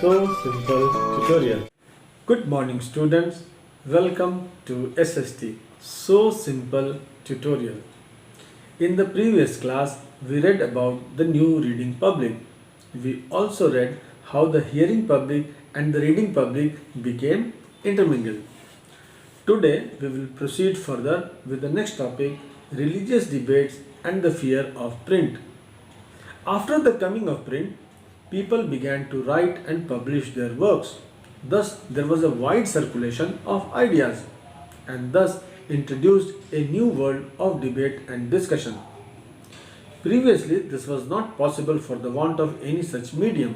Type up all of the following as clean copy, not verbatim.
So Simple tutorial. Good morning students. Welcome to SST So Simple tutorial. In the previous class we read about the new reading public. We also read how the hearing public and the reading public became intermingled. Today we will proceed further with the next topic, religious debates and the fear of print. After the coming of print, people began to write and publish their works. Thus, there was a wide circulation of ideas and thus introduced a new world of debate and discussion. Previously, this was not possible for the want of any such medium.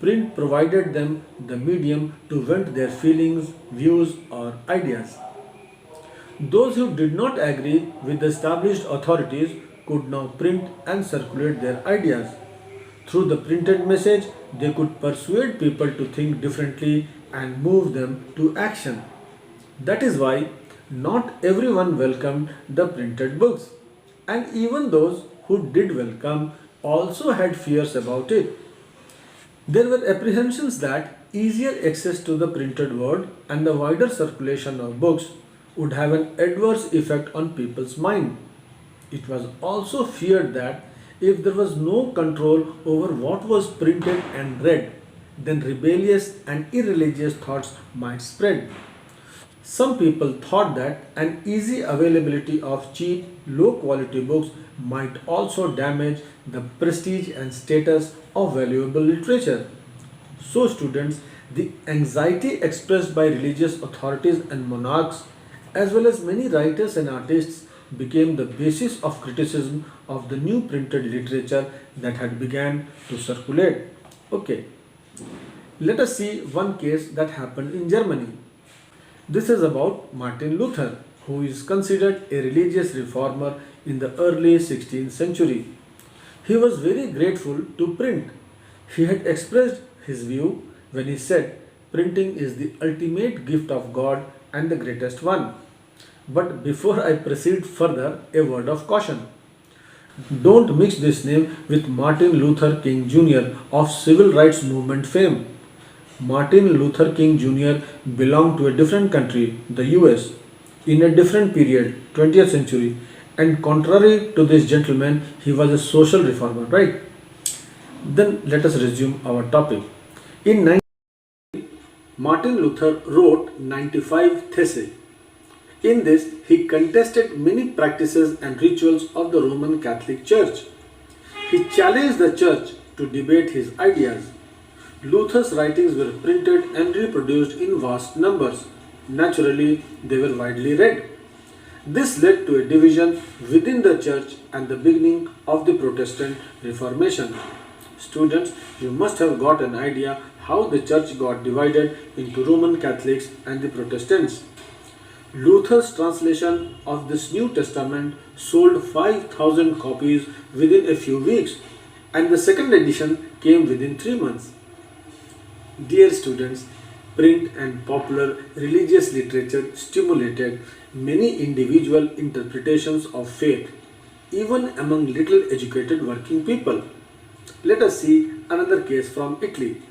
Print provided them the medium to vent their feelings, views, or ideas. Those who did not agree with the established authorities could now print and circulate their ideas. Through the printed message, they could persuade people to think differently and move them to action. That is why not everyone welcomed the printed books, and even those who did welcome also had fears about it. There were apprehensions that easier access to the printed word and the wider circulation of books would have an adverse effect on people's mind. It was also feared that if there was no control over what was printed and read, then rebellious and irreligious thoughts might spread. Some people thought that an easy availability of cheap, low quality books might also damage the prestige and status of valuable literature. So, students, the anxiety expressed by religious authorities and monarchs, as well as many writers and artists, became the basis of criticism of the new printed literature that had begun to circulate. Okay, let us see one case that happened in Germany. This is about Martin Luther, who is considered a religious reformer in the early 16th century. He was very grateful to print. He had expressed his view when he said, "Printing is the ultimate gift of God and the greatest one." But before I proceed further, a word of caution. Don't mix this name with Martin Luther King Jr. of civil rights movement fame. Martin Luther King Jr. belonged to a different country, the US, in a different period, 20th century, and contrary to this gentleman, he was a social reformer, right? Then let us resume our topic. In 19, Martin Luther wrote 95 Theses. In this, he contested many practices and rituals of the Roman Catholic Church. He challenged the church to debate his ideas. Luther's writings were printed and reproduced in vast numbers. Naturally, they were widely read. This led to a division within the church and the beginning of the Protestant Reformation. Students, you must have got an idea how the church got divided into Roman Catholics and the Protestants. Luther's translation of this New Testament sold 5,000 copies within a few weeks, and the second edition came within 3 months. Dear students, print and popular religious literature stimulated many individual interpretations of faith, even among little educated working people. Let us see another case from Italy.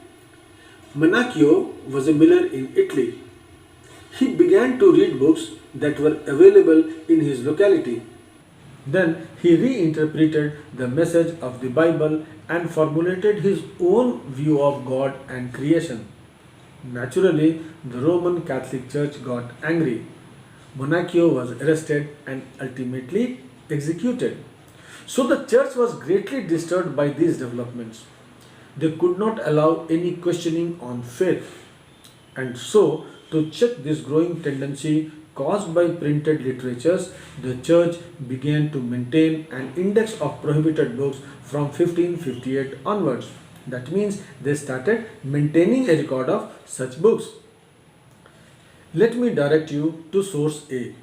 Manacchio was a miller in Italy. He began to read books that were available in his locality. Then he reinterpreted the message of the Bible and formulated his own view of God and creation. Naturally, the Roman Catholic Church got angry. Manacchio was arrested and ultimately executed. So the church was greatly disturbed by these developments. They could not allow any questioning on faith. And so, to check this growing tendency caused by printed literatures, the church began to maintain an index of prohibited books from 1558 onwards. That means they started maintaining a record of such books. Let me direct you to source A.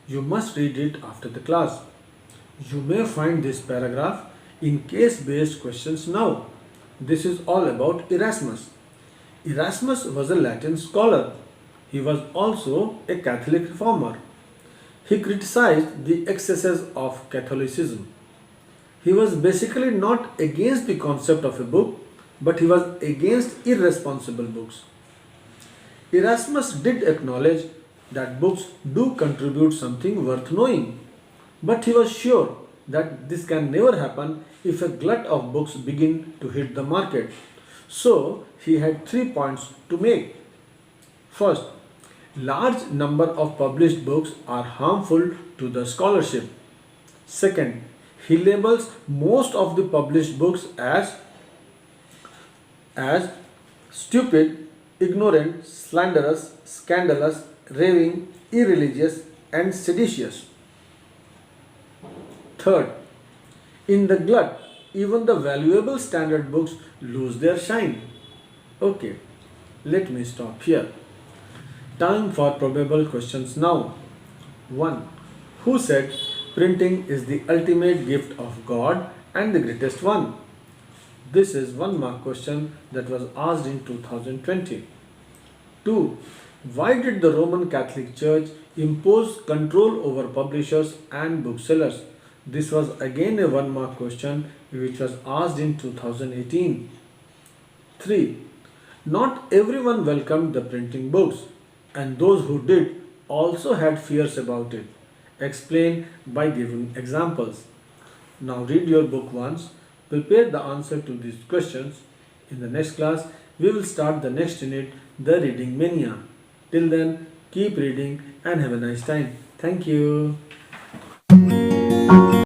You must read it after the class. You may find this paragraph in case-based questions now. This is all about Erasmus. Erasmus was a Latin scholar. He was also a Catholic reformer. He criticized the excesses of Catholicism. He was basically not against the concept of a book, but he was against irresponsible books. Erasmus did acknowledge that books do contribute something worth knowing, but he was sure that this can never happen if a glut of books begin to hit the market. So he had 3 points to make. First, large number of published books are harmful to the scholarship. Second, he labels most of the published books as stupid, ignorant, slanderous, scandalous, raving, irreligious, and seditious. Third, in the glut, even the valuable standard books lose their shine. Okay, let me stop here. Time for probable questions now. 1. Who said printing is the ultimate gift of God and the greatest one? This is 1 mark question that was asked in 2020. 2. Why did the Roman Catholic Church impose control over publishers and booksellers? This was again a 1 mark question which was asked in 2018. 3. Not everyone welcomed the printing books, and those who did also had fears about it. Explain by giving examples. Now read your book once, prepare the answer to these questions. In the next class, we will start the next unit, the reading mania. Till then, keep reading and have a nice time. Thank you.